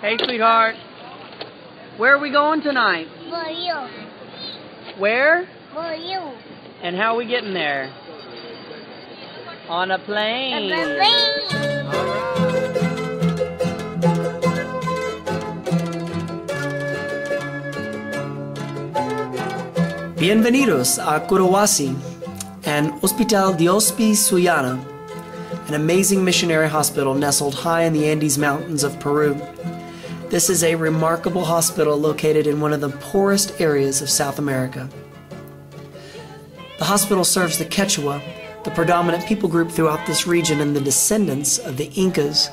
Hey, sweetheart. Where are we going tonight? For you. Where? For you. And how are we getting there? On a plane. On a plane. All right. Bienvenidos a Curawasi and Hospital Diospi Suyana, an amazing missionary hospital nestled high in the Andes Mountains of Peru. This is a remarkable hospital located in one of the poorest areas of South America. The hospital serves the Quechua, the predominant people group throughout this region and the descendants of the Incas.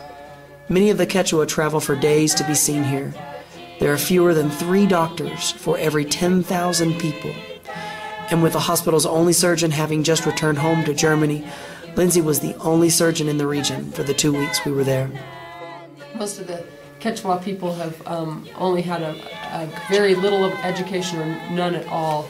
Many of the Quechua travel for days to be seen here. There are fewer than 3 doctors for every 10,000 people. And with the hospital's only surgeon having just returned home to Germany, Lindsay was the only surgeon in the region for the 2 weeks we were there. Most of the Quechua people have only had a very little of education or none at all.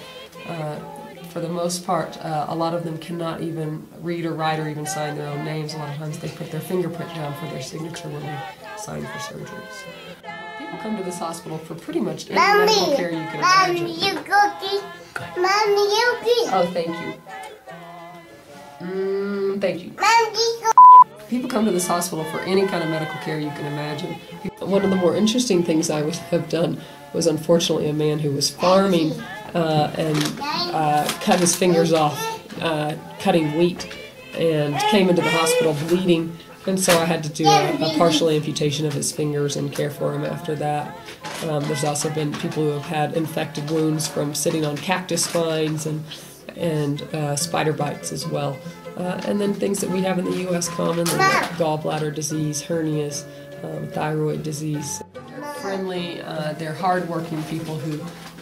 For the most part, a lot of them cannot even read or write or even sign their own names. A lot of times they put their fingerprint down for their signature when we sign for surgeries. People come to this hospital for pretty much any medical care you can imagine. Mommy, you cookie. Mommy, you cookie. Oh, thank you. Thank you. Mommy, People come to this hospital for any kind of medical care you can imagine. One of the more interesting things I have done was unfortunately a man who was farming and cut his fingers off cutting wheat and came into the hospital bleeding, and so I had to do a partial amputation of his fingers and care for him after that. There's also been people who have had infected wounds from sitting on cactus vines and spider bites as well. And then things that we have in the U.S. commonly, like gallbladder disease, hernias, thyroid disease. They're friendly, they're hard-working people who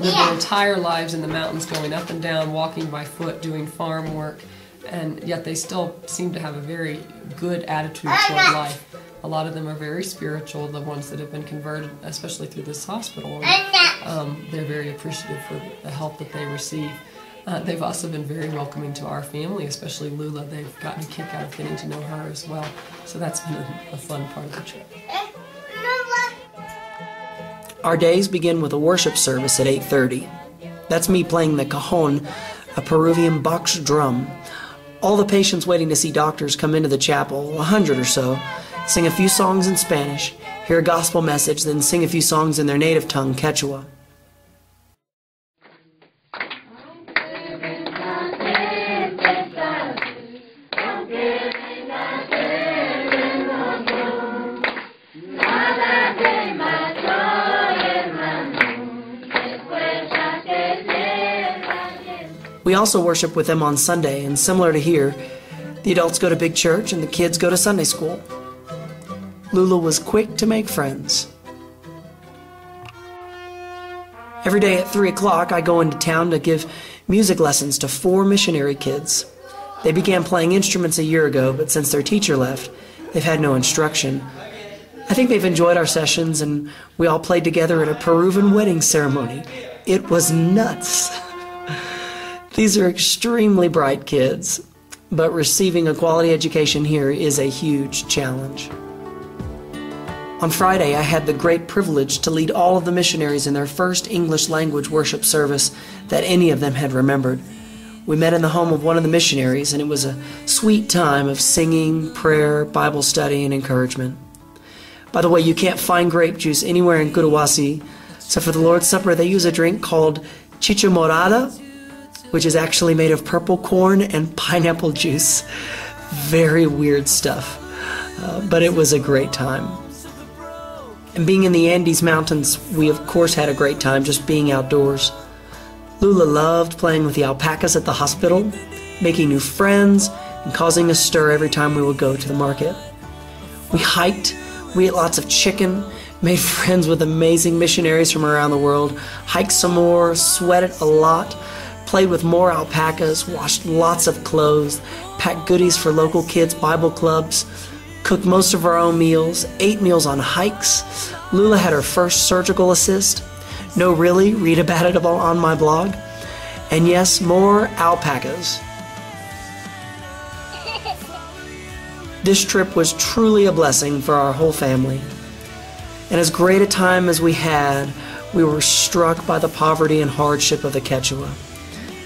live their entire lives in the mountains, going up and down, walking by foot, doing farm work, and yet they still seem to have a very good attitude toward life. A lot of them are very spiritual, the ones that have been converted, especially through this hospital. And, they're very appreciative for the help that they receive. They've also been very welcoming to our family, especially Lula. They've gotten a kick out of getting to know her as well. So that's been a fun part of the trip. Our days begin with a worship service at 8:30. That's me playing the cajon, a Peruvian box drum. All the patients waiting to see doctors come into the chapel, 100 or so, sing a few songs in Spanish, hear a gospel message, then sing a few songs in their native tongue, Quechua. We also worship with them on Sunday, and similar to here, the adults go to big church and the kids go to Sunday school. Lula was quick to make friends. Every day at 3 o'clock, I go into town to give music lessons to 4 missionary kids. They began playing instruments a year ago, but since their teacher left, they've had no instruction. I think they've enjoyed our sessions, and we all played together at a Peruvian wedding ceremony. It was nuts. These are extremely bright kids, but receiving a quality education here is a huge challenge. On Friday, I had the great privilege to lead all of the missionaries in their first English language worship service that any of them had remembered. We met in the home of one of the missionaries, and it was a sweet time of singing, prayer, Bible study, and encouragement. By the way, you can't find grape juice anywhere in Curawasi, so for the Lord's Supper they use a drink called chicha morada, which is actually made of purple corn and pineapple juice. Very weird stuff, but it was a great time. And being in the Andes Mountains, we of course had a great time just being outdoors. Lula loved playing with the alpacas at the hospital, making new friends, and causing a stir every time we would go to the market. We hiked, we ate lots of chicken, made friends with amazing missionaries from around the world, hiked some more, sweated a lot, played with more alpacas, washed lots of clothes, packed goodies for local kids' Bible clubs, cooked most of our own meals, ate meals on hikes. Lula had her first surgical assist. No, really, read about it on my blog. And yes, more alpacas. This trip was truly a blessing for our whole family. And as great a time as we had, we were struck by the poverty and hardship of the Quechua.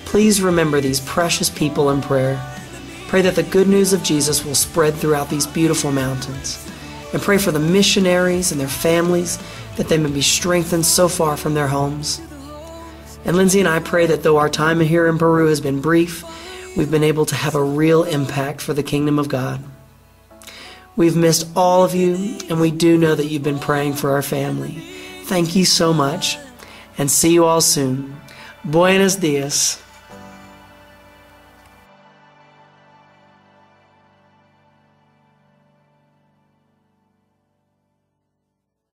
Please remember these precious people in prayer. Pray that the good news of Jesus will spread throughout these beautiful mountains. And pray for the missionaries and their families, that they may be strengthened so far from their homes. And Lindsay and I pray that though our time here in Peru has been brief, we've been able to have a real impact for the kingdom of God. We've missed all of you, and we do know that you've been praying for our family. Thank you so much, and see you all soon. Buenos dias.